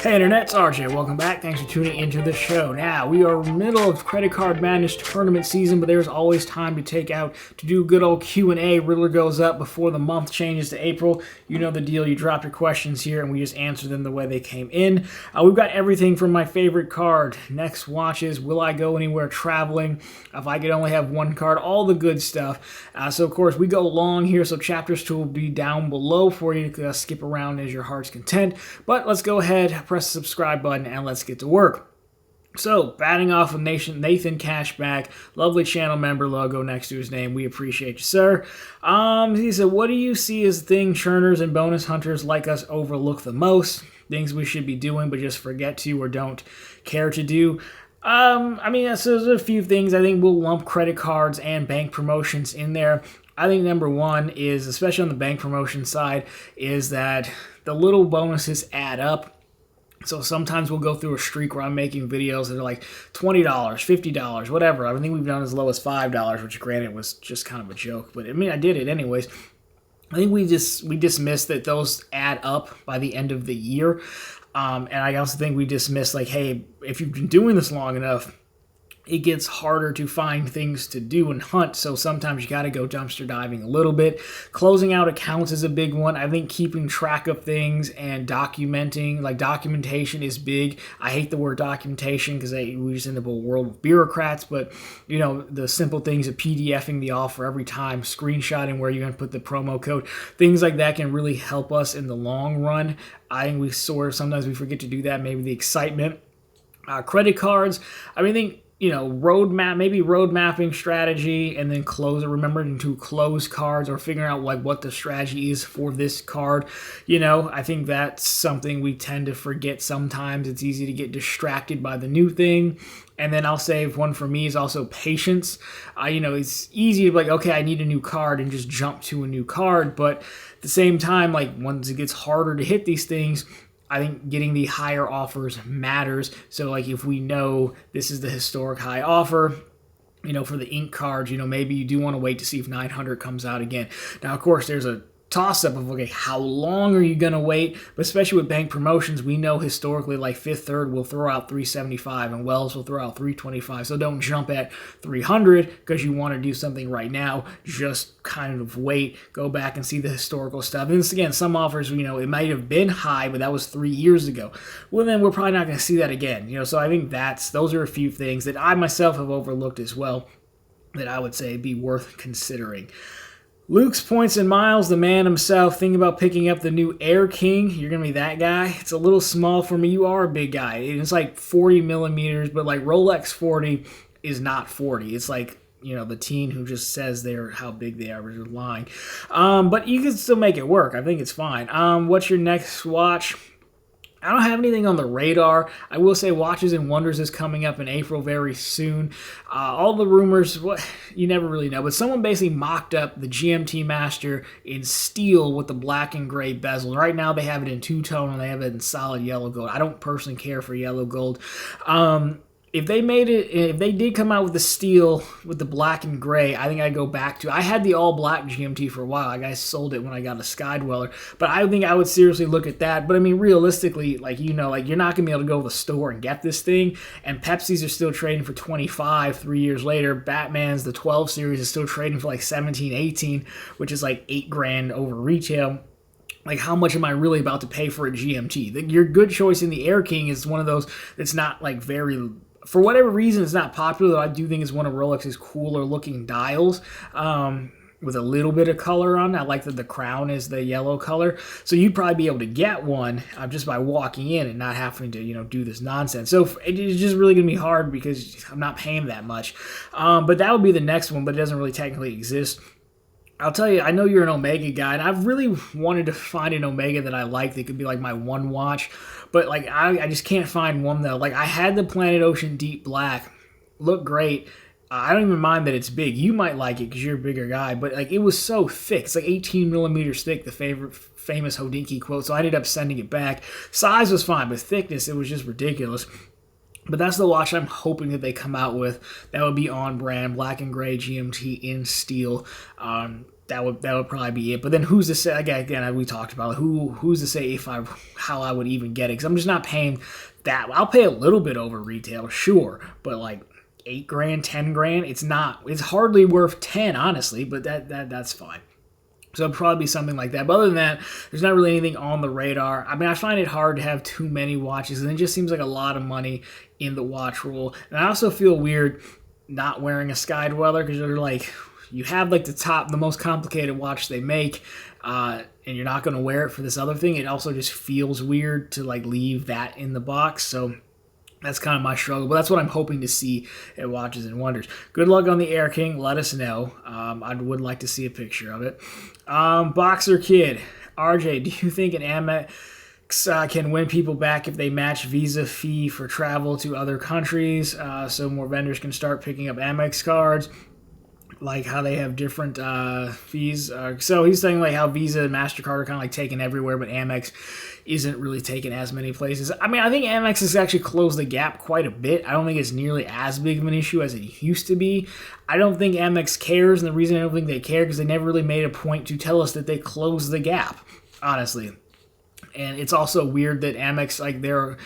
Hey Internet, it's RJ. Welcome back. Thanks for tuning into the show. Now, we are middle of Credit Card Madness tournament season, but there's always time to take out to do a good old Q&A. Riddler goes up before the month changes to April. You know the deal. You drop your questions here, and we just answer them the way they came in. We've got everything from my favorite card, next watches, will I go anywhere traveling, if I could only have one card, all the good stuff. So, of course, we go long here, so chapters 2 will be down below for you to skip around as your heart's content. But let's go ahead, press the subscribe button, and let's get to work. So, batting off with Nathan Cashback, lovely channel member logo next to his name. We appreciate you, sir. He said, what do you see as the thing churners and bonus hunters like us overlook the most? Things we should be doing but just forget to or don't care to do? So there's a few things. I think we'll lump credit cards and bank promotions in there. I think number one is, especially on the bank promotion side, is that the little bonuses add up. So sometimes we'll go through a streak where I'm making videos that are like $20, $50, whatever. I think we've done as low as $5, which granted was just kind of a joke. But I mean, I did it anyways. I think we dismissed that those add up by the end of the year. And I also think we dismissed like, hey, if you've been doing this long enough, it gets harder to find things to do and hunt, so sometimes you got to go dumpster diving a little bit. Closing out accounts is a big one. I think keeping track of things and documenting, like documentation is big. I hate the word documentation because we just end up in a world of bureaucrats, but you know, the simple things of PDFing the offer every time, screenshotting where you're going to put the promo code, things like that can really help us in the long run. I think sometimes we forget to do that, maybe the excitement. Credit cards, I think, road mapping strategy, and then remembering to close cards or figuring out like what the strategy is for this card. I think that's something we tend to forget sometimes. It's easy to get distracted by the new thing. And then I'll say one for me is also patience. It's easy to be like, okay, I need a new card and just jump to a new card. But at the same time, like once it gets harder to hit these things, I think getting the higher offers matters. So like if we know this is the historic high offer, for the ink cards, maybe you do want to wait to see if 900 comes out again. Now, of course, there's a toss-up of, okay, how long are you going to wait? But especially with bank promotions, we know historically like Fifth Third will throw out 375 and Wells will throw out 325. So don't jump at 300 because you want to do something right now. Just kind of wait, go back and see the historical stuff. And again, some offers, it might have been high, but that was 3 years ago. Well, then we're probably not going to see that again. So I think those are a few things that I myself have overlooked as well that I would say be worth considering. Luke's Points and Miles, the man himself, thinking about picking up the new Air King. You're going to be that guy. It's a little small for me. You are a big guy. It's like 40 millimeters, but like Rolex 40 is not 40. It's like, the teen who just says they're how big they are, but they're lying. But you can still make it work. I think it's fine. What's your next watch? I don't have anything on the radar. I will say Watches and Wonders is coming up in April very soon. All the rumors, you never really know, but someone basically mocked up the GMT Master in steel with the black and gray bezel. Right now they have it in two-tone and they have it in solid yellow gold. I don't personally care for yellow gold. If they did come out with the steel with the black and gray, I think I'd go back to. I had the all black GMT for a while. I sold it when I got a Skydweller, but I think I would seriously look at that. But I mean, realistically, you're not gonna be able to go to the store and get this thing. And Pepsi's are still trading for 25 3 years later. Batman's the 12 series is still trading for like 17, 18, which is like $8,000 over retail. Like, how much am I really about to pay for a GMT? Your good choice in the Air King is one of those that's not like very. For whatever reason, it's not popular, though I do think it's one of Rolex's cooler looking dials with a little bit of color on it. I like that the crown is the yellow color. So you'd probably be able to get one just by walking in and not having to, do this nonsense. So it's just really going to be hard because I'm not paying that much. But that would be the next one, but it doesn't really technically exist. I'll tell you, I know you're an Omega guy, and I've really wanted to find an Omega that I like that could be like my one watch, but like I just can't find one though. Like I had the Planet Ocean Deep Black, looked great. I don't even mind that it's big. You might like it because you're a bigger guy, but like it was so thick. It's like 18 millimeters thick, the famous Hodinkee quote, so I ended up sending it back. Size was fine, but thickness, it was just ridiculous. But that's the watch I'm hoping that they come out with. That would be on brand, black and gray GMT in steel. that would probably be it. But then who's to say? Again, we talked about who's to say how I would even get it? Because I'm just not paying that. I'll pay a little bit over retail, sure, but like $8,000, $10,000, it's not. It's hardly worth 10, honestly. But that's fine. So it'd probably be something like that. But other than that, there's not really anything on the radar. I mean, I find it hard to have too many watches, and it just seems like a lot of money in the watch rule. And I also feel weird not wearing a Sky Dweller because you're like, you have like the most complicated watch they make, and you're not going to wear it for this other thing. It also just feels weird to like leave that in the box. So that's kind of my struggle, but that's what I'm hoping to see at Watches and Wonders. Good luck on the Air King. Let us know. I would like to see a picture of it. Boxer Kid, RJ, do you think an Amex can win people back if they match Visa fee for travel to other countries, so more vendors can start picking up Amex cards? Like how they have different fees. So he's saying like how Visa and MasterCard are kind of like taken everywhere, but Amex isn't really taken as many places. I mean, I think Amex has actually closed the gap quite a bit. I don't think it's nearly as big of an issue as it used to be. I don't think Amex cares, and the reason I don't think they care because they never really made a point to tell us that they closed the gap, honestly. And it's also weird that Amex, like their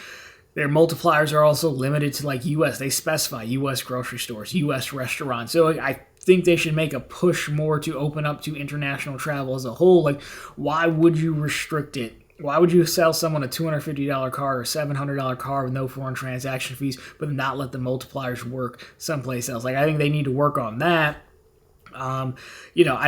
multipliers are also limited to like U.S. They specify U.S. grocery stores, U.S. restaurants. So like, I think they should make a push more to open up to international travel as a whole. Like, why would you restrict it? Why would you sell someone a $250 card or $700 card with no foreign transaction fees, but not let the multipliers work someplace else? Like, I think they need to work on that. I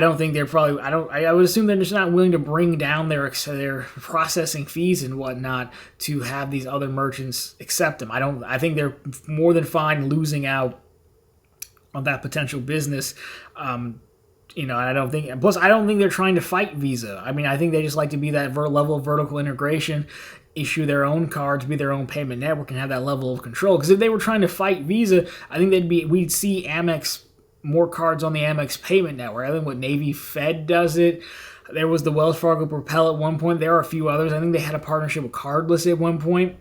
don't think they're probably. I would assume they're just not willing to bring down their processing fees and whatnot to have these other merchants accept them. I think they're more than fine losing out on that potential business. I don't think. Plus, I don't think they're trying to fight Visa. I mean, I think they just like to be that level of vertical integration, issue their own cards, be their own payment network, and have that level of control. Because if they were trying to fight Visa, I think we'd see Amex. More cards on the Amex payment network. I think what Navy Fed does it. There was the Wells Fargo Propel at one point. There are a few others. I think they had a partnership with Cardless at one point.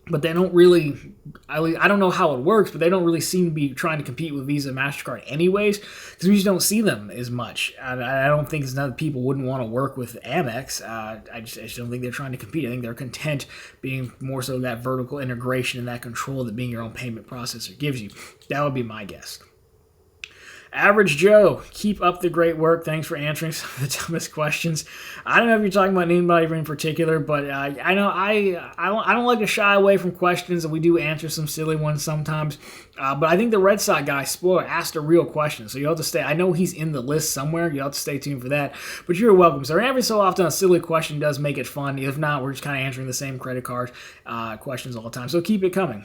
But they don't really, I don't know how it works, but they don't really seem to be trying to compete with Visa and MasterCard anyways, because we just don't see them as much. I don't think it's not that people wouldn't want to work with Amex. I just don't think they're trying to compete. I think they're content being more so that vertical integration and that control that being your own payment processor gives you. That would be my guess. Average Joe, keep up the great work. Thanks for answering some of the dumbest questions. I don't know if you're talking about anybody in particular, but I know I don't like to shy away from questions, and we do answer some silly ones sometimes. But I think the Red Sox guy, spoiler, asked a real question, so you'll have to stay. I know he's in the list somewhere. You'll have to stay tuned for that. But you're welcome, sir. Every so often, a silly question does make it fun. If not, we're just kind of answering the same credit card questions all the time. So keep it coming.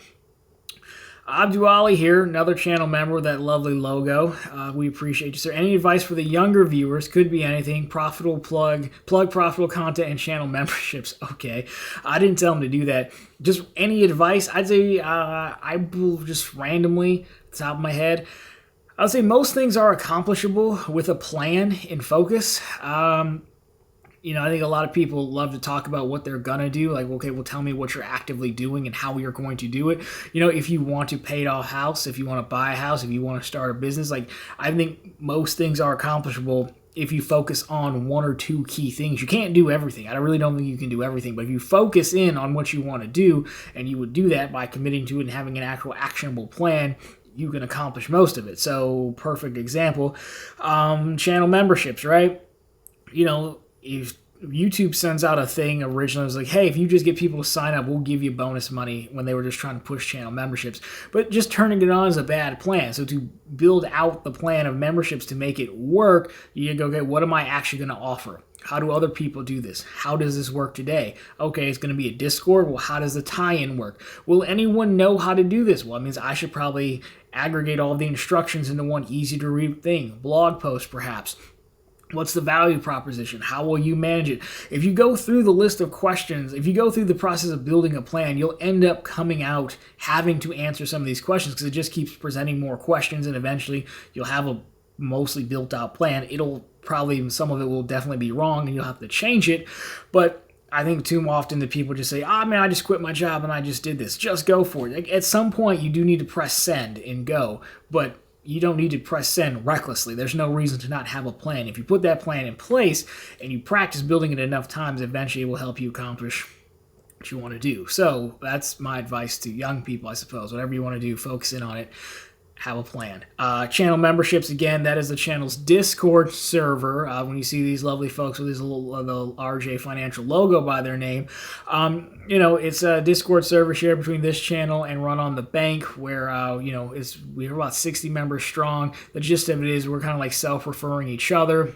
Abdu Ali here, another channel member with that lovely logo. We appreciate you, sir. Any advice for the younger viewers? Could be anything. Profitable plug profitable content and channel memberships. Okay. I didn't tell him to do that. Just any advice? I'd say I will just randomly, at the top of my head, I would say most things are accomplishable with a plan in focus. I think a lot of people love to talk about what they're going to do. Like, okay, well, tell me what you're actively doing and how you're going to do it. If you want to pay off a house, if you want to buy a house, if you want to start a business, like, I think most things are accomplishable if you focus on one or two key things. You can't do everything. I really don't think you can do everything. But if you focus in on what you want to do, and you would do that by committing to it and having an actual actionable plan, you can accomplish most of it. So, perfect example, channel memberships, right? If YouTube sends out a thing originally, it was like, hey, if you just get people to sign up, we'll give you bonus money, when they were just trying to push channel memberships. But just turning it on is a bad plan. So to build out the plan of memberships to make it work, you go, okay, what am I actually going to offer? How do other people do this? How does this work today? Okay, it's going to be a Discord. Well, how does the tie-in work? Will anyone know how to do this? Well, it means I should probably aggregate all the instructions into one easy-to-read thing. Blog post, perhaps. What's the value proposition? How will you manage it? If you go through the list of questions, if you go through the process of building a plan, you'll end up coming out having to answer some of these questions because it just keeps presenting more questions, and eventually you'll have a mostly built out plan. Some of it will definitely be wrong and you'll have to change it. But I think too often the people just say, man, I just quit my job and I just did this. Just go for it. Like, at some point you do need to press send and go. But you don't need to press send recklessly. There's no reason to not have a plan. If you put that plan in place and you practice building it enough times, eventually it will help you accomplish what you want to do. So that's my advice to young people, I suppose. Whatever you want to do, focus in on it. Have a plan. Channel memberships, again, that is the channel's Discord server. When you see these lovely folks with this little RJ Financial logo by their name, it's a Discord server shared between this channel and Run on the Bank, where we're about 60 members strong. The gist of it is we're kind of like self-referring each other.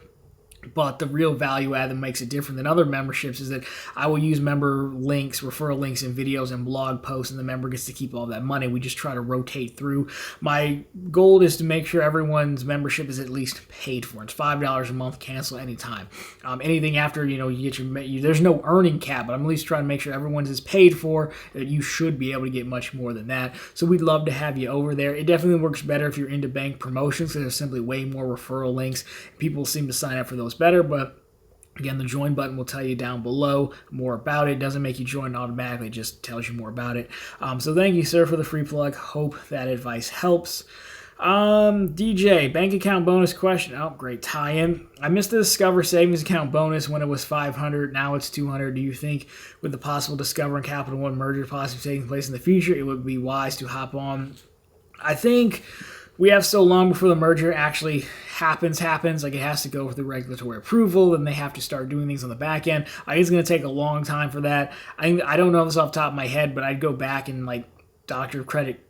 But the real value add that makes it different than other memberships is that I will use member links, referral links in videos and blog posts, and the member gets to keep all that money. We just try to rotate through. My goal is to make sure everyone's membership is at least paid for. It's $5 a month, cancel anytime. Anything after, you get there's no earning cap, but I'm at least trying to make sure everyone's is paid for, that you should be able to get much more than that. So we'd love to have you over there. It definitely works better if you're into bank promotions, because there's simply way more referral links. People seem to sign up for those better, but again, the join button will tell you down below more about it. Doesn't make you join automatically, it just tells you more about it. So thank you, sir, for the free plug. Hope that advice helps. DJ, bank account bonus question. Oh, great tie-in. I missed the Discover savings account bonus when it was $500. Now it's $200. Do you think with the possible Discover and Capital One merger possibly taking place in the future, it would be wise to hop on? I think we have so long before the merger actually happens. Like, it has to go through regulatory approval, and they have to start doing things on the back end. I think it's going to take a long time for that. I don't know this off the top of my head, but I'd go back and like Doctor of Credit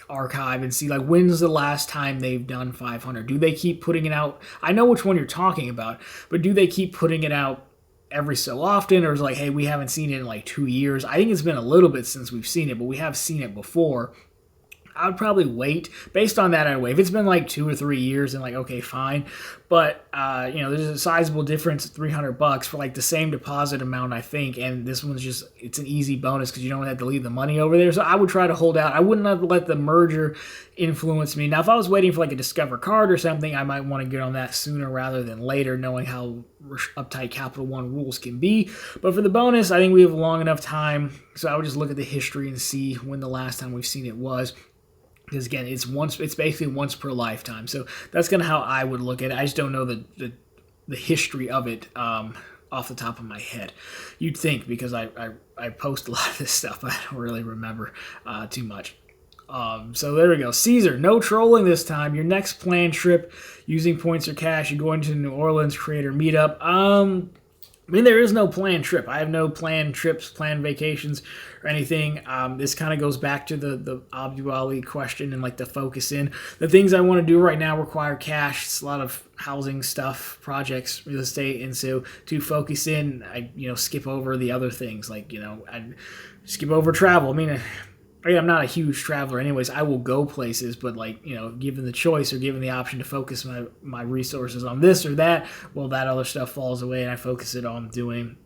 archive and see like when's the last time they've done 500. Do they keep putting it out? I know which one you're talking about, but do they keep putting it out every so often, or is it like, hey, we haven't seen it in like 2 years? I think it's been a little bit since we've seen it, but we have seen it before. I would probably wait. Based on that, I'd wait. If it's been like 2 or 3 years, then like, okay, fine. But, there's a sizable difference, $300 for like the same deposit amount, I think. And this one's just, it's an easy bonus because you don't have to leave the money over there. So I would try to hold out. I wouldn't have let the merger influence me. Now, if I was waiting for like a Discover card or something, I might want to get on that sooner rather than later, knowing how uptight Capital One rules can be. But for the bonus, I think we have long enough time. So I would just look at the history and see when the last time we've seen it was. Because again, it's basically once per lifetime. So that's kind of how I would look at it. I just don't know the history of it off the top of my head. You'd think, because I post a lot of this stuff, but I don't really remember too much. So there we go. Caesar, no trolling this time. Your next planned trip using points or cash, you're going to the New Orleans Creator Meetup. There is no planned trip. I have no planned trips, planned vacations, or anything. This kind of goes back to the Abdul Ali question and like the focus in. The things I want to do right now require cash. It's a lot of housing stuff, projects, real estate, and so to focus in, I skip over the other things. Like I skip over travel. I'm not a huge traveler anyways. I will go places, but given the choice or given the option to focus my resources on this or that, well, that other stuff falls away and I focus it on doing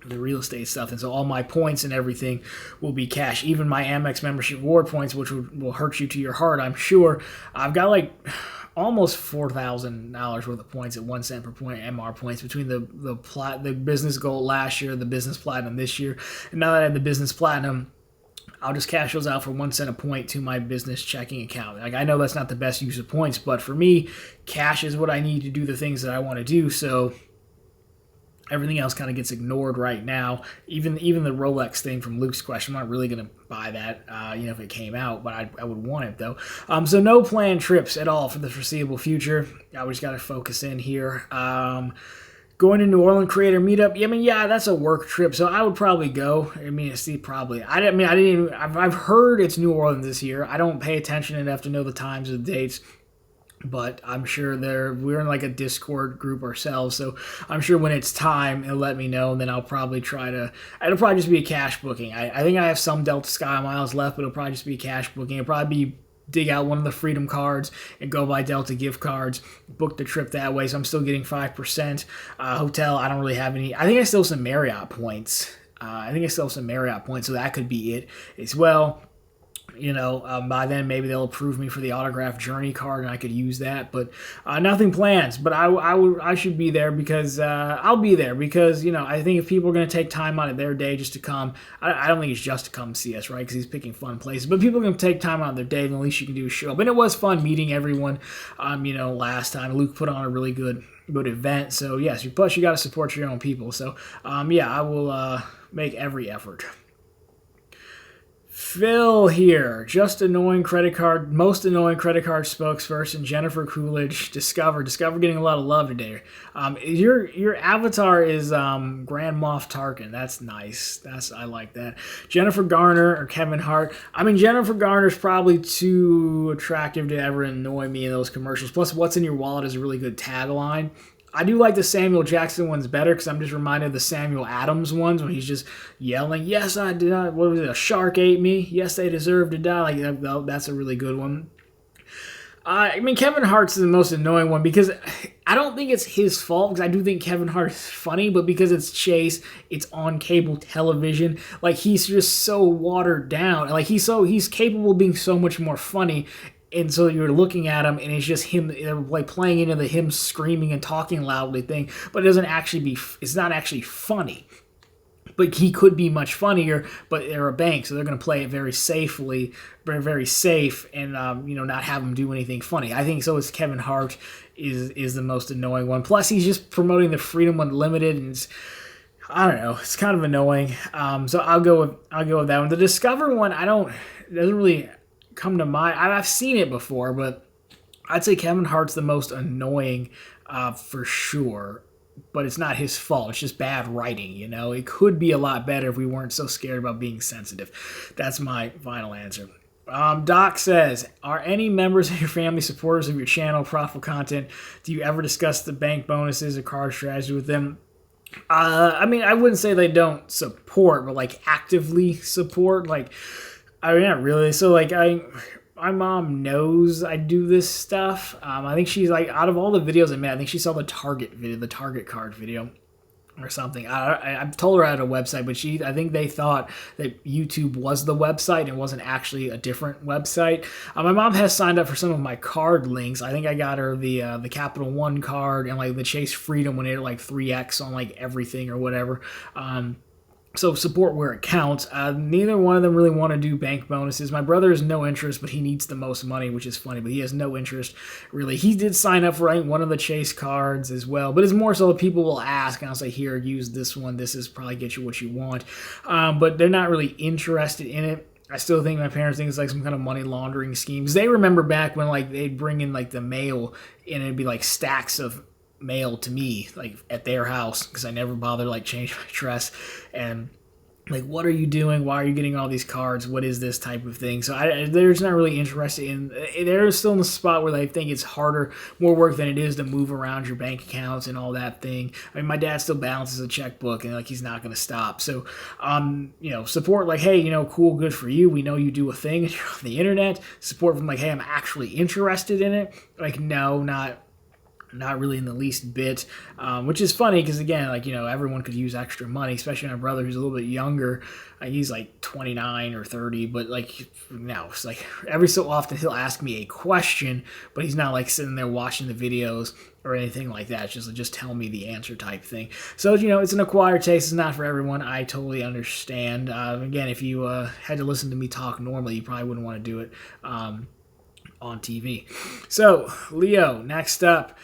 the real estate stuff. And so all my points and everything will be cash. Even my Amex membership reward points, which will hurt you to your heart, I'm sure. I've got like almost $4,000 worth of points at 1 cent per point, MR points, between the business gold last year, the business platinum this year. And now that I have the business platinum, I'll just cash those out for 1 cent a point to my business checking account. Like, I know that's not the best use of points, but for me, cash is what I need to do the things that I want to do. So everything else kind of gets ignored right now. Even the Rolex thing from Luke's question, I'm not really going to buy that, if it came out, but I would want it though. So no planned trips at all for the foreseeable future. I just got to focus in here. Going to New Orleans Creator Meetup, that's a work trip, so I would probably go. Probably. I've heard it's New Orleans this year. I don't pay attention enough to know the times or the dates, but I'm sure we're in like a Discord group ourselves, so I'm sure when it's time, it'll let me know, and then I'll probably it'll probably just be a cash booking. I think I have some Delta Sky miles left, but it'll probably just be a cash booking. It'll probably be dig out one of the Freedom cards and go buy Delta gift cards, book the trip that way. So I'm still getting 5%. Hotel, I don't really have any. I think I still have some Marriott points. So that could be it as well. By then maybe they'll approve me for the autograph journey card and I could use that, but nothing plans. But I should be there because I'll be there because I think if people are going to take time out of their day just to come, I don't think it's just to come see us, right? Because he's picking fun places, but people are going to take time out of their day, and the least you can do is show up. And it was fun meeting everyone. Last time Luke put on a really good event, so yes, plus you got to support your own people. So I will make every effort. Phil here, most annoying credit card spokesperson, Jennifer Coolidge, Discover getting a lot of love today. Your avatar is Grand Moff Tarkin. That's nice. I like that. Jennifer Garner or Kevin Hart. I mean, Jennifer Garner's probably too attractive to ever annoy me in those commercials. Plus, what's in your wallet is a really good tagline. I do like the Samuel Jackson ones better because I'm just reminded of the Samuel Adams ones when he's just yelling, "Yes, I did not. What was it? A shark ate me. Yes, they deserve to die." Like that's a really good one. I mean, Kevin Hart's the most annoying one because I don't think it's his fault because I do think Kevin Hart is funny, but because it's Chase, it's on cable television. Like he's just so watered down. Like he's capable of being so much more funny. And so you're looking at him, and it's just him, like playing into the him screaming and talking loudly thing. But it's not actually funny. But he could be much funnier. But they're a bank, so they're going to play it very safely, very very safe, and not have him do anything funny. I think so. Is Kevin Hart is the most annoying one. Plus, he's just promoting the Freedom Unlimited, and I don't know. It's kind of annoying. So I'll go with that one. The Discover one, doesn't really come to mind. I've seen it before, but I'd say Kevin Hart's the most annoying for sure. But it's not his fault. It's just bad writing, It could be a lot better if we weren't so scared about being sensitive. That's my final answer. Doc says, are any members of your family supporters of your channel, Profitable Content? Do you ever discuss the bank bonuses or card strategy with them? I mean, I wouldn't say they don't support, but like actively support, like, I mean, not really. So, like, my mom knows I do this stuff. I think she's, like, out of all the videos I made, I think she saw the Target video, the Target card video or something. I've told her I had a website, but I think they thought that YouTube was the website and wasn't actually a different website. My mom has signed up for some of my card links. I think I got her the Capital One card and, like, the Chase Freedom when it had, like, 3X on, like, everything or whatever. So support where it counts. Neither one of them really want to do bank bonuses. My brother has no interest, but he needs the most money, which is funny, but he has no interest, really. He did sign up for one of the Chase cards as well, but it's more so that people will ask, and I'll say, here, use this one. This is probably get you what you want. But they're not really interested in it. I still think my parents think it's like some kind of money laundering scheme. Because they remember back when like they'd bring in like the mail, and it'd be like stacks of mail to me, like at their house, because I never bother like change my address, and like, what are you doing? Why are you getting all these cards? What is this type of thing? So they're just not really interested in. They're still in the spot where they think it's more work than it is to move around your bank accounts and all that thing. I mean, my dad still balances a checkbook, and like he's not going to stop. So, support like, hey, cool, good for you. We know you do a thing and you're on the internet. Support from like, hey, I'm actually interested in it. Like, no, not really in the least bit, which is funny because, again, like, everyone could use extra money, especially my brother who's a little bit younger. He's like 29 or 30, but like now it's like every so often he'll ask me a question, but he's not like sitting there watching the videos or anything like that. It's just tell me the answer type thing. So, it's an acquired taste. It's not for everyone. I totally understand. Again, if you had to listen to me talk normally, you probably wouldn't want to do it on TV. So, Leo, next up.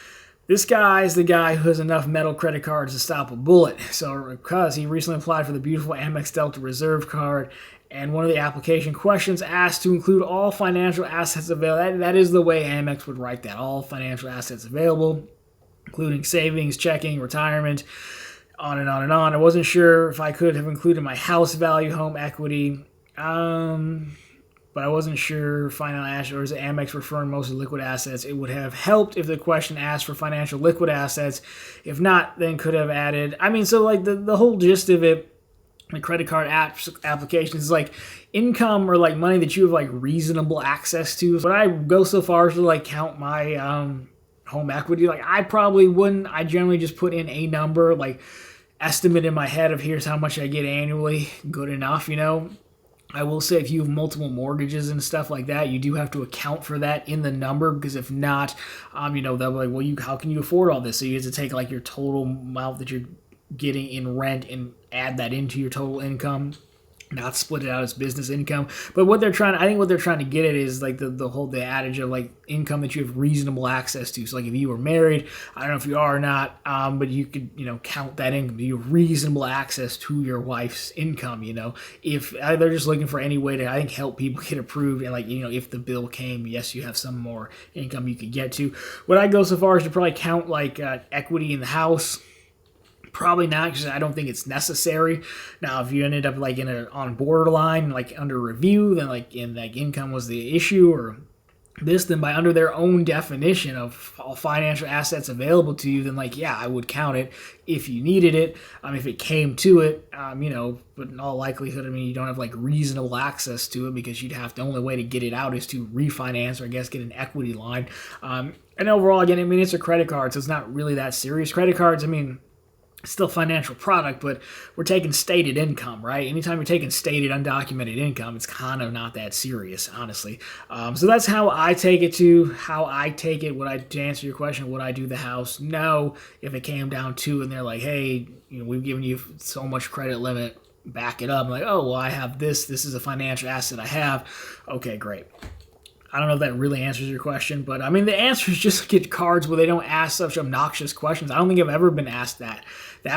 This guy is the guy who has enough metal credit cards to stop a bullet. So, because he recently applied for the beautiful Amex Delta Reserve card, and one of the application questions asked to include all financial assets available. That is the way Amex would write that. All financial assets available, including savings, checking, retirement, on and on and on. I wasn't sure if I could have included my house value, home equity, but I wasn't sure final assets, or is Amex referring mostly to liquid assets? It would have helped if the question asked for financial liquid assets. If not, then could have added. I mean, so like the whole gist of it, the credit card applications is like income or like money that you have like reasonable access to. But I go so far as to like count my home equity. Like I probably wouldn't. I generally just put in a number, like estimate in my head of here's how much I get annually. Good enough, I will say if you have multiple mortgages and stuff like that, you do have to account for that in the number, because if not, they'll be like, well, how can you afford all this? So you have to take like your total amount that you're getting in rent and add that into your total income, not split it out as business income. But what they're trying to get at is like the adage of like income that you have reasonable access to. So like if you were married, I don't know if you are or not, but you could, count that income. You have reasonable access to your wife's income, if they're just looking for any way to, I think, help people get approved. And like, if the bill came, yes, you have some more income you could get to. Would I go so far as to probably count like equity in the house? Probably not, because I don't think it's necessary. Now, if you ended up like on borderline, like under review, then like income was the issue, or this, then by under their own definition of all financial assets available to you, then like, yeah, I would count it if you needed it. If it came to it, but in all likelihood, you don't have like reasonable access to it, because the only way to get it out is to refinance, or I guess get an equity line. And overall, again, it's a credit card, so it's not really that serious. Credit cards, still financial product, but we're taking stated income, right? Anytime you're taking stated undocumented income, it's kind of not that serious, honestly. So that's how I take it. To answer your question, would I do the house? No. If it came down to it and they're like, hey, we've given you so much credit limit, back it up. I'm like, oh, well, I have this is a financial asset I have. Okay, great. I don't know if that really answers your question, but the answer is just get cards where they don't ask such obnoxious questions. I don't think I've ever been asked that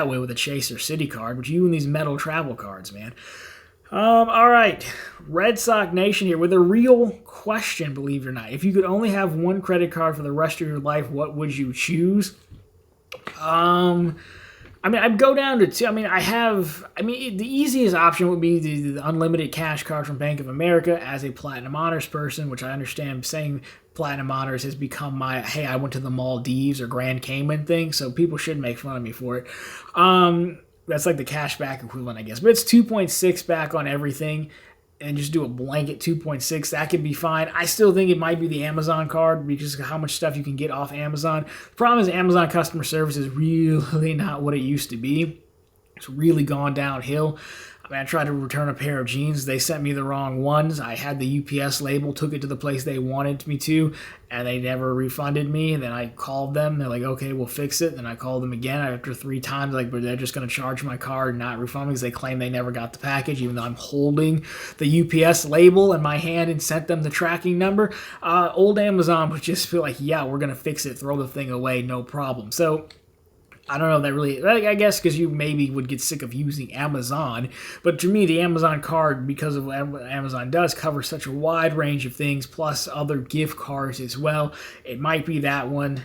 way with a Chase or City card, but you and these metal travel cards, man. All right, Red Sox Nation here with a real question, believe it or not. If you could only have one credit card for the rest of your life, what would you choose? I'd go down to two. The easiest option would be the unlimited cash card from Bank of America as a Platinum Honors person, which I understand saying Platinum Honors has become my, hey, I went to the Maldives or Grand Cayman thing, so people should make fun of me for it. That's like the cashback equivalent, I guess. But it's 2.6 back on everything, and just do a blanket 2.6, that could be fine. I still think it might be the Amazon card, because of how much stuff you can get off Amazon. The problem is Amazon customer service is really not what it used to be. It's really gone downhill. I tried to return a pair of jeans. They sent me the wrong ones. I had the UPS label, took it to the place they wanted me to, and they never refunded me. And then I called them. They're like, okay, we'll fix it. Then I called them again after 3 times, but they're just going to charge my card and not refund me, because they claim they never got the package, even though I'm holding the UPS label in my hand and sent them the tracking number. Old Amazon would just feel like, yeah, we're going to fix it, throw the thing away, no problem. So I don't know if that really, I guess because you maybe would get sick of using Amazon, but to me, the Amazon card, because of what Amazon does, covers such a wide range of things, plus other gift cards as well. It might be that one.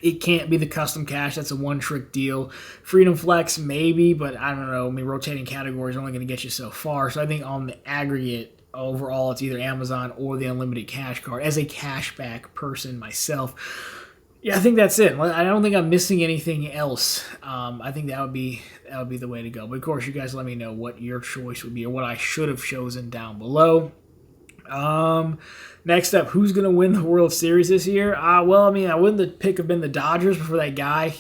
It can't be the custom cash. That's a one-trick deal. Freedom Flex, maybe, but I don't know. Rotating categories are only going to get you so far. So I think on the aggregate, overall, it's either Amazon or the unlimited cash card. As a cashback person myself, yeah, I think that's it. I don't think I'm missing anything else. I think that would be the way to go. But of course, you guys let me know what your choice would be, or what I should have chosen down below. Next up, who's going to win the World Series this year? I wouldn't pick have been the Dodgers before that guy,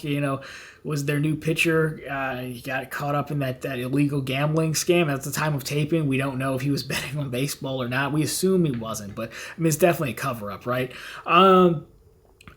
was their new pitcher. He got caught up in that illegal gambling scam. At the time of taping, we don't know if he was betting on baseball or not. We assume he wasn't, but it's definitely a cover-up, right?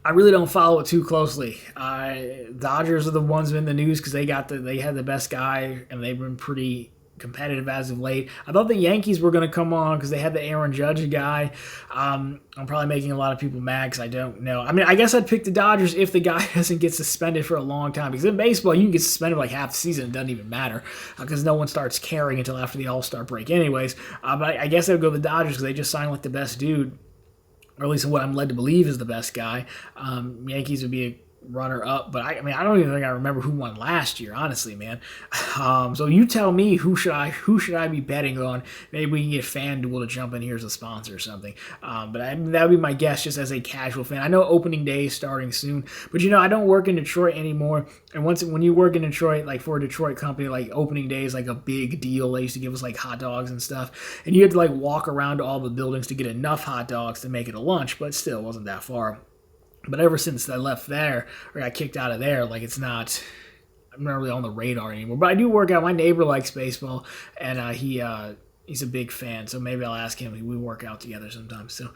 I really don't follow it too closely. Dodgers are the ones in the news because they had the best guy, and they've been pretty competitive as of late. I thought the Yankees were going to come on because they had the Aaron Judge guy. I'm probably making a lot of people mad because I don't know. I guess I'd pick the Dodgers if the guy doesn't get suspended for a long time, because in baseball, you can get suspended like half the season. It doesn't even matter because no one starts caring until after the All-Star break anyways. But I guess I would go the Dodgers because they just signed like the best dude, or at least what I'm led to believe is the best guy. Yankees would be a runner-up, but I don't even think I remember who won last year, honestly, man. So you tell me, who should I be betting on? Maybe we can get FanDuel to jump in here as a sponsor or something. But that would be my guess, just as a casual fan. I know opening day is starting soon, but I don't work in Detroit anymore. And when you work in Detroit, like for a Detroit company, like opening day is like a big deal. They used to give us like hot dogs and stuff, and you had to like walk around to all the buildings to get enough hot dogs to make it a lunch, but still it wasn't that far. But ever since I left there, or got kicked out of there, like it's not I'm not really on the radar anymore. But I do work out. My neighbor likes baseball, and he's a big fan. So maybe I'll ask him. We work out together sometimes. So,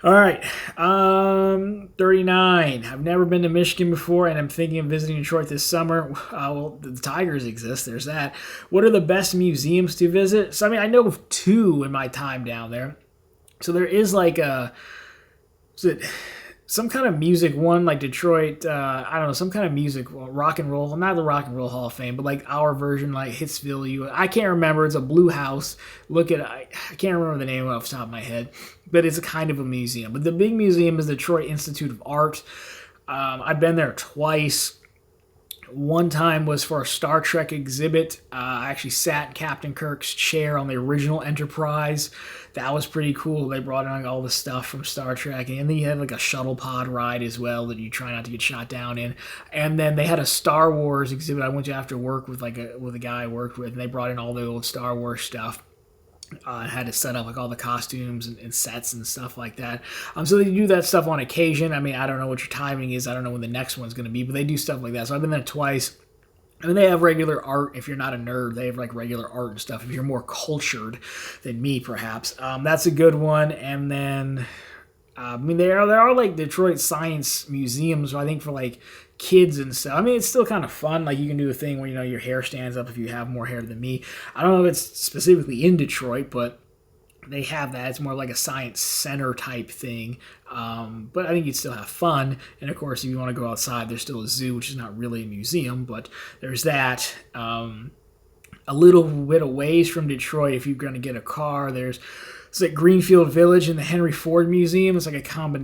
all right. 39. I've never been to Michigan before, and I'm thinking of visiting Detroit this summer. Well, the Tigers exist. There's that. What are the best museums to visit? So, I mean, I know of two in my time down there. So there is like some kind of music one, like Detroit, I don't know, some kind of music, rock and roll, not the Rock and Roll Hall of Fame, but like our version, like Hitsville. I can't remember. It's a blue house. I can't remember the name off the top of my head, but it's a kind of a museum. But the big museum is the Detroit Institute of Art. I've been there twice. One time was for a Star Trek exhibit. I actually sat in Captain Kirk's chair on the original Enterprise. That was pretty cool. They brought in all the stuff from Star Trek, and then you had like a shuttle pod ride as well that you try not to get shot down in. And then they had a Star Wars exhibit. I went to after work with a guy I worked with, and they brought in all the old Star Wars stuff. Had to set up like all the costumes and sets and stuff like that. So they do that stuff on occasion. I mean, I don't know what your timing is. I don't know when the next one's going to be, but they do stuff like that. So I've been there twice. I mean, they have regular art. If you're not a nerd, they have like regular art and stuff. If you're more cultured than me, perhaps, that's a good one. And then, I mean, there are like Detroit science museums, I think, for like kids and stuff. I mean, it's still kind of fun. Like you can do a thing where, you know, your hair stands up if you have more hair than me. I don't know if it's specifically in Detroit, but they have that. It's more like a science center type thing. But I think you'd still have fun. And of course, if you want to go outside, there's still a zoo, which is not really a museum, but there's that. A little bit of ways from Detroit, if you're going to get a car, it's like Greenfield Village and the Henry Ford Museum. It's like a combo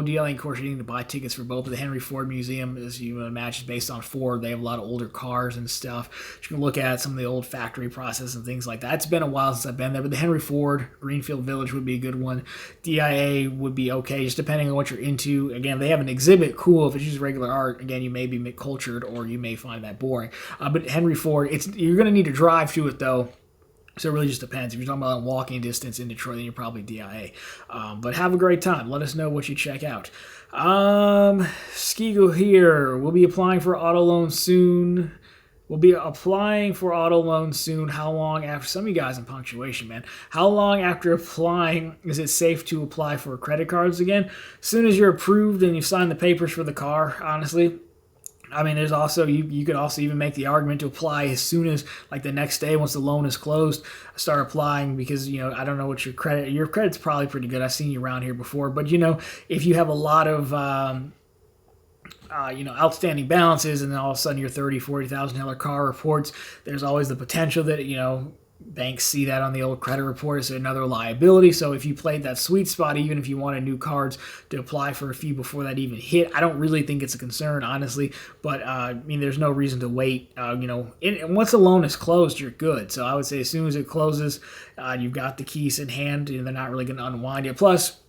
deal. And of course, you need to buy tickets for both. But the Henry Ford Museum, as you would imagine, is based on Ford. They have a lot of older cars and stuff. You can look at some of the old factory process and things like that. It's been a while since I've been there, but the Henry Ford Greenfield Village would be a good one. DIA would be okay, just depending on what you're into. Again, they have an exhibit. Cool. If it's just regular art, again, you may be cultured or you may find that boring. But Henry Ford, you're going to need to drive to it, though. So it really just depends. If you're talking about walking distance in Detroit, then you're probably DIA. But have a great time. Let us know what you check out. Skigo here. We'll be applying for auto loans soon. How long after? Some of you guys in punctuation, man. How long after applying is it safe to apply for credit cards again? As soon as you're approved and you sign the papers for the car, honestly. I mean, there's also, you could also even make the argument to apply as soon as, like the next day, once the loan is closed, start applying because, you know, I don't know what your credit's probably pretty good. I've seen you around here before, but, you know, if you have a lot of, outstanding balances and then all of a sudden your $30,000-$40,000 car reports, there's always the potential that, you know, banks see that on the old credit report as another liability. So if you played that sweet spot, even if you wanted new cards to apply for a few before that even hit, I don't really think it's a concern, honestly. But I mean, there's no reason to wait. Once the loan is closed, you're good. So I would say as soon as it closes, you've got the keys in hand, and they're not really going to unwind it. Plus,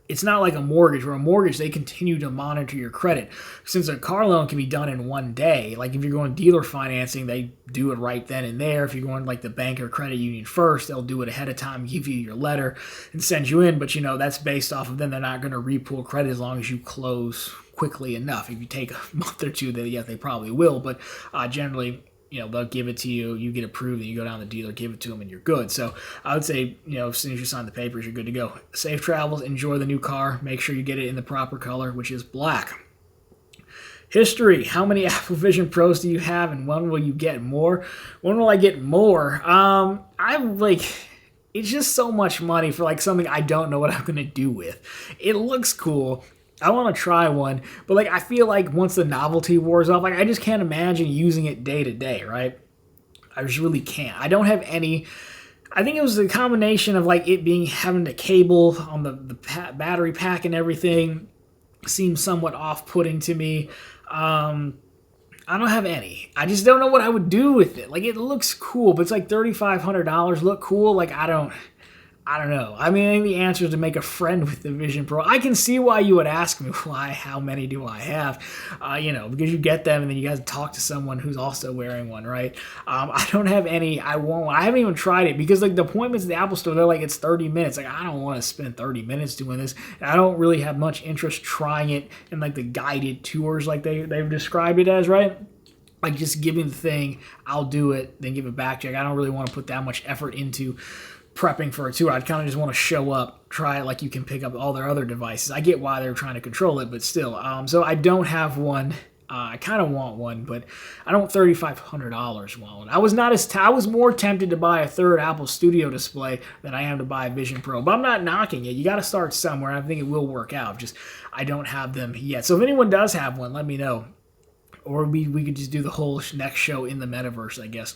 it's not like a mortgage. Where a mortgage, they continue to monitor your credit. Since a car loan can be done in one day, like if you're going dealer financing, they do it right then and there. If you're going like the bank or credit union first, they'll do it ahead of time, give you your letter, and send you in. But, you know, that's based off of them. They're not going to repull credit as long as you close quickly enough. If you take a month or two, then yeah, they probably will. But generally, you know, they'll give it to you, you get approved, and you go down to the dealer, give it to them, and you're good. So I would say, you know, as soon as you sign the papers, you're good to go. Safe travels, enjoy the new car, make sure you get it in the proper color, which is black. History, how many Apple Vision Pros do you have, and when will you get more? When will I get more? I'm like, it's just so much money for like something I don't know what I'm going to do with. It looks cool. I want to try one, but like I feel like once the novelty wears off, like I just can't imagine using it day to day, right? I just really can't. I don't have any. I think it was a combination of like it being having the cable on the battery pack and everything seems somewhat off-putting to me. I don't have any. I just don't know what I would do with it. Like it looks cool, but it's like $3,500. Look cool. Like I don't know. I mean, I think the answer is to make a friend with the Vision Pro. I can see why you would ask me how many do I have? Because you get them and then you guys talk to someone who's also wearing one, right? I don't have any. I won't. I haven't even tried it because like the appointments at the Apple Store, they're like, it's 30 minutes. Like I don't want to spend 30 minutes doing this. And I don't really have much interest trying it in like the guided tours like they've described it as, right? like just giving the thing, I'll do it, then give it back to you. I don't really want to put that much effort into prepping for a tour. I'd kind of just want to show up, try it like you can pick up all their other devices. I get why they're trying to control it, but still. So I don't have one. I kind of want one, but I don't $3,500 want one. I was more tempted to buy a third Apple Studio display than I am to buy a Vision Pro. But I'm not knocking it. You got to start somewhere. And I think it will work out. Just I don't have them yet. So if anyone does have one, let me know. Or we could just do the whole next show in the metaverse, I guess.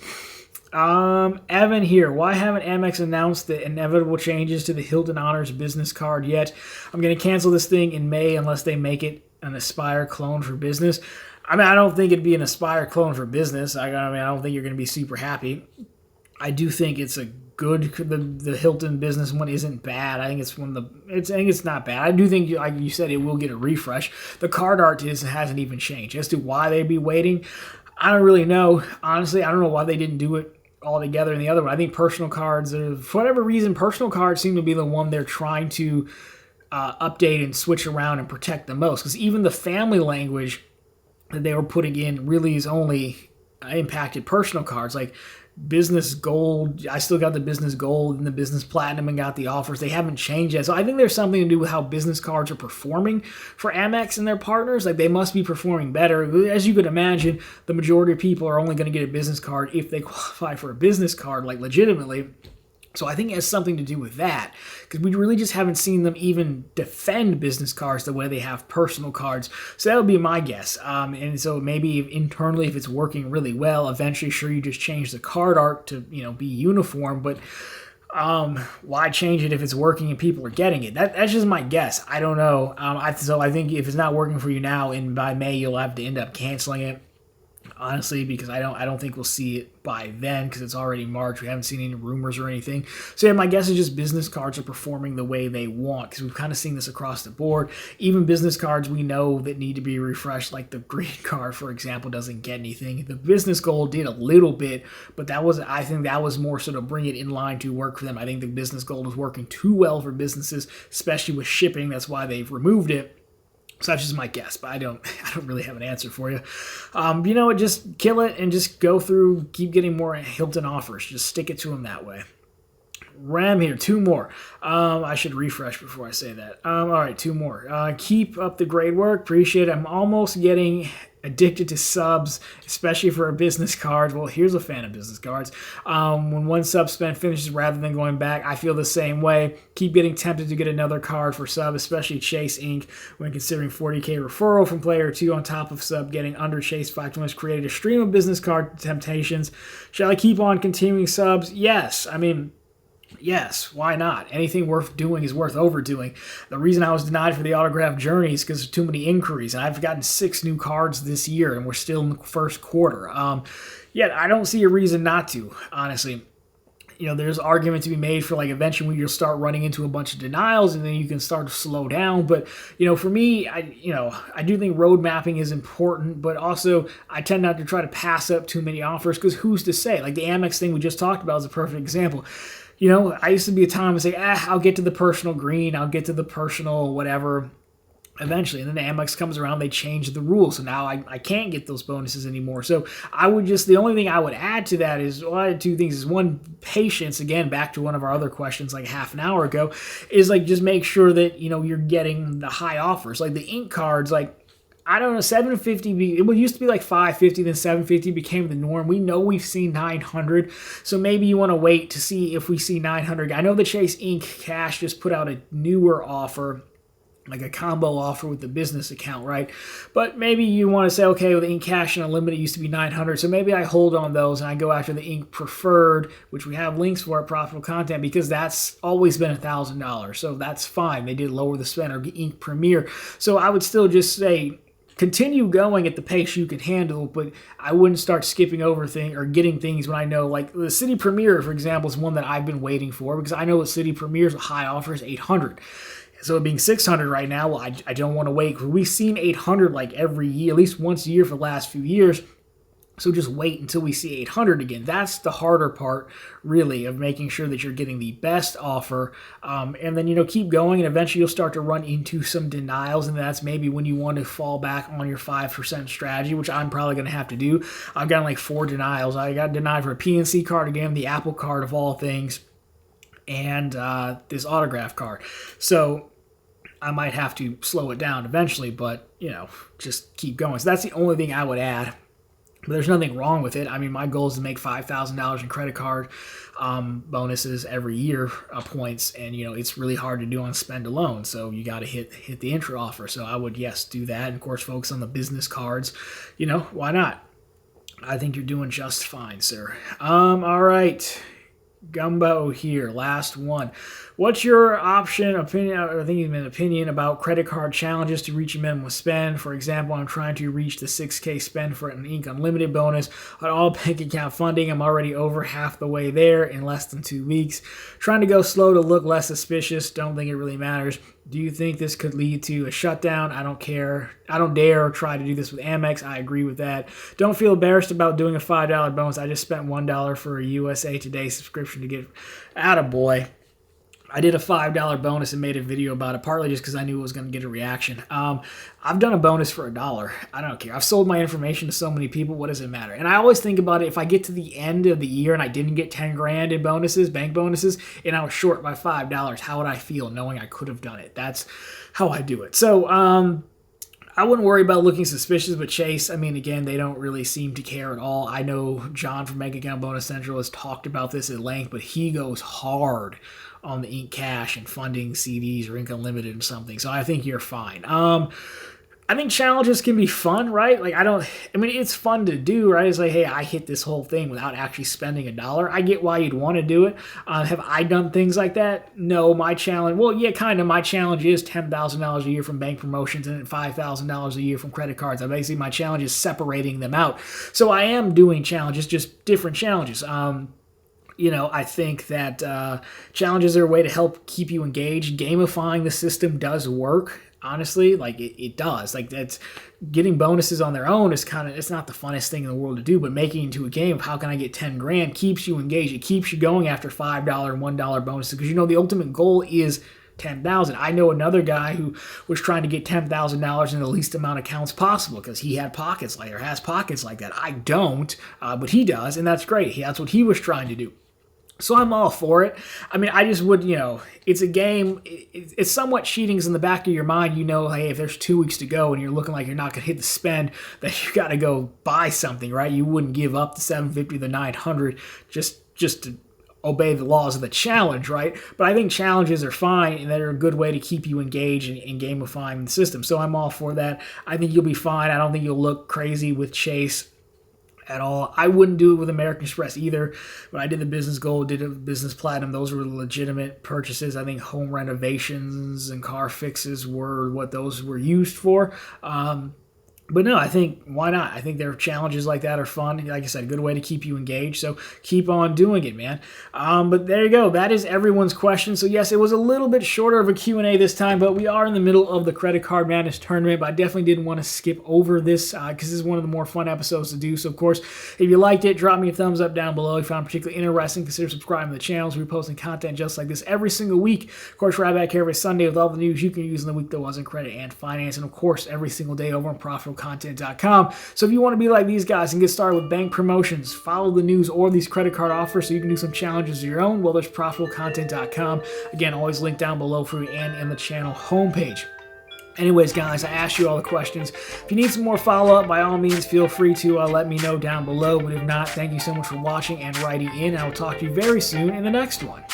Evan here. Why haven't Amex announced the inevitable changes to the Hilton Honors business card yet? I'm going to cancel this thing in May unless they make it an Aspire clone for business. I mean, I don't think it'd be an Aspire clone for business. I don't think you're going to be super happy. I do think it's a good. The Hilton business one isn't bad. I think it's I think it's not bad. I do think, like you said, it will get a refresh. The card art hasn't even changed. As to why they'd be waiting, I don't really know. Honestly, I don't know why they didn't do it all together in the other one. I think personal cards, for whatever reason, personal cards seem to be the one they're trying to update and switch around and protect the most. Because even the family language that they were putting in really is only impacted personal cards. Like business gold, I still got the business gold and the business platinum and got the offers. They haven't changed yet. So I think there's something to do with how business cards are performing for Amex and their partners. Like they must be performing better. As you could imagine, the majority of people are only going to get a business card if they qualify for a business card, like legitimately. So I think it has something to do with that, because we really just haven't seen them even defend business cards the way they have personal cards. So that would be my guess. And so maybe internally, if it's working really well, eventually, sure, you just change the card art to be uniform. But why change it if it's working and people are getting it? That's just my guess. I don't know. So I think if it's not working for you now, and by May you'll have to end up canceling it. Honestly, because I don't think we'll see it by then, because it's already March. We haven't seen any rumors or anything. So yeah, my guess is just business cards are performing the way they want, because we've kind of seen this across the board. Even business cards we know that need to be refreshed, like the green card, for example, doesn't get anything. The business gold did a little bit, but I think that was more sort of bring it in line to work for them. I think the business gold is working too well for businesses, especially with shipping. That's why they've removed it. So that's just my guess, but I don't really have an answer for you. You know what? Just kill it and just go through, keep getting more Hilton offers. Just stick it to them that way. Ram here, 2 more. I should refresh before I say that. All right, 2 more. Keep up the great work. Appreciate it. I'm almost getting addicted to subs, especially for a business card. Well, here's a fan of business cards. When one sub spend finishes rather than going back, I feel the same way. Keep getting tempted to get another card for sub, especially Chase Inc. when considering 40K referral from player 2 on top of sub getting under Chase 5 times created a stream of business card temptations. Shall I keep on continuing subs? Yes. I mean, yes, why not? Anything worth doing is worth overdoing. The reason I was denied for the autograph journey is because of too many inquiries. And I've gotten 6 new cards this year, and we're still in the first quarter. Yeah, I don't see a reason not to, honestly. There's argument to be made for like eventually you'll start running into a bunch of denials and then you can start to slow down. But, for me, I do think road mapping is important, but also I tend not to try to pass up too many offers, because who's to say? Like the Amex thing we just talked about is a perfect example. I used to be a time to say, I'll get to the personal green, I'll get to the personal whatever eventually. And then the Amex comes around, they change the rules. So now I can't get those bonuses anymore. So the only thing I would add to that is, I had 2 things. Is one, patience, again, back to one of our other questions like half an hour ago, is like just make sure that, you're getting the high offers. Like the ink cards, like, I don't know, 750, it used to be like 550, then 750 became the norm. We know we've seen 900, so maybe you want to wait to see if we see 900. I know the Chase Inc. Cash just put out a newer offer, like a combo offer with the business account, right? But maybe you want to say, okay, with Ink Cash and Unlimited, it used to be 900, so maybe I hold on those and I go after the Ink Preferred, which we have links for at Profitable Content, because that's always been $1,000, so that's fine. They did lower the spend, or Ink Premier. So I would still just say, continue going at the pace you can handle, but I wouldn't start skipping over things or getting things when I know, like the City Premier, for example, is one that I've been waiting for, because I know the City Premier's high offer is 800. So it being 600 right now, well, I don't want to wait. We've seen 800 like every year, at least once a year for the last few years. So just wait until we see 800 again. That's the harder part, really, of making sure that you're getting the best offer. And then, keep going, and eventually you'll start to run into some denials, and that's maybe when you want to fall back on your 5% strategy, which I'm probably going to have to do. I've gotten like 4 denials. I got denied for a PNC card again, the Apple card of all things, and this autograph card. So I might have to slow it down eventually, but, just keep going. So that's the only thing I would add. But there's nothing wrong with it. I mean, my goal is to make $5,000 in credit card bonuses every year, points, and it's really hard to do on spend alone. So you got to hit the intro offer. So I would, yes, do that, and of course focus on the business cards. Why not? I think you're doing just fine, sir. All right, Gumbo here, last one. What's your opinion about credit card challenges to reach a minimum spend? For example, I'm trying to reach the 6K spend for an Ink Unlimited bonus on all bank account funding. I'm already over half the way there in less than 2 weeks. Trying to go slow to look less suspicious. Don't think it really matters. Do you think this could lead to a shutdown? I don't care. I don't dare try to do this with Amex. I agree with that. Don't feel embarrassed about doing a $5 bonus. I just spent $1 for a USA Today subscription to get attaboy. I did a $5 bonus and made a video about it, partly just because I knew it was going to get a reaction. I've done a bonus for $1. I don't care. I've sold my information to so many people. What does it matter? And I always think about it. If I get to the end of the year and I didn't get 10 grand in bonuses, bank bonuses, and I was short by $5, how would I feel knowing I could have done it? That's how I do it. So, I wouldn't worry about looking suspicious, but Chase, again, they don't really seem to care at all. I know John from Bank Account Bonus Central has talked about this at length, but he goes hard on the Ink Cash and funding CDs or Ink Unlimited or something. So I think you're fine. I think challenges can be fun, right? It's fun to do, right? It's like, hey, I hit this whole thing without actually spending $1. I get why you'd want to do it. Have I done things like that? No, my challenge, well, yeah, kind of. My challenge is $10,000 a year from bank promotions and $5,000 a year from credit cards. My challenge is separating them out. So I am doing challenges, just different challenges. I think that challenges are a way to help keep you engaged. Gamifying the system does work. Honestly, it does. That's getting bonuses on their own is it's not the funnest thing in the world to do, but making it into a game of how can I get 10 grand keeps you engaged. It keeps you going after $5 and $1 bonuses because the ultimate goal is 10,000. I know another guy who was trying to get $10,000 in the least amount of accounts possible because he had pockets like, or has pockets like that. I don't, but he does, and that's great. That's what he was trying to do. So I'm all for it. I just would, it's a game. It's somewhat cheating because in the back of your mind, hey, if there's 2 weeks to go and you're looking like you're not going to hit the spend, then you got to go buy something, right? You wouldn't give up the $750, the $900 just to obey the laws of the challenge, right? But I think challenges are fine and they're a good way to keep you engaged in gamifying the system. So I'm all for that. I think you'll be fine. I don't think you'll look crazy with Chase at all. I wouldn't do it with American Express either. When I did the business gold, did a business platinum, those were legitimate purchases. I think home renovations and car fixes were what those were used for. But no, I think, why not? I think their challenges like that are fun. Like I said, a good way to keep you engaged. So keep on doing it, man. But there you go. That is everyone's question. So yes, it was a little bit shorter of a Q&A this time, but we are in the middle of the Credit Card Madness tournament. But I definitely didn't want to skip over this because this is one of the more fun episodes to do. So of course, if you liked it, drop me a thumbs up down below. If you found it particularly interesting, consider subscribing to the channel. We're posting content just like this every single week. Of course, we're right back here every Sunday with all the news you can use in the week that wasn't credit and finance. And of course, every single day over on ProfitableContent.com. So if you want to be like these guys and get started with bank promotions, follow the news or these credit card offers so you can do some challenges of your own, well, there's ProfitableContent.com. Again, always linked down below for you and in the channel homepage. Anyways, guys, I asked you all the questions. If you need some more follow-up, by all means, feel free to let me know down below. But if not, thank you so much for watching and writing in. I will talk to you very soon in the next one.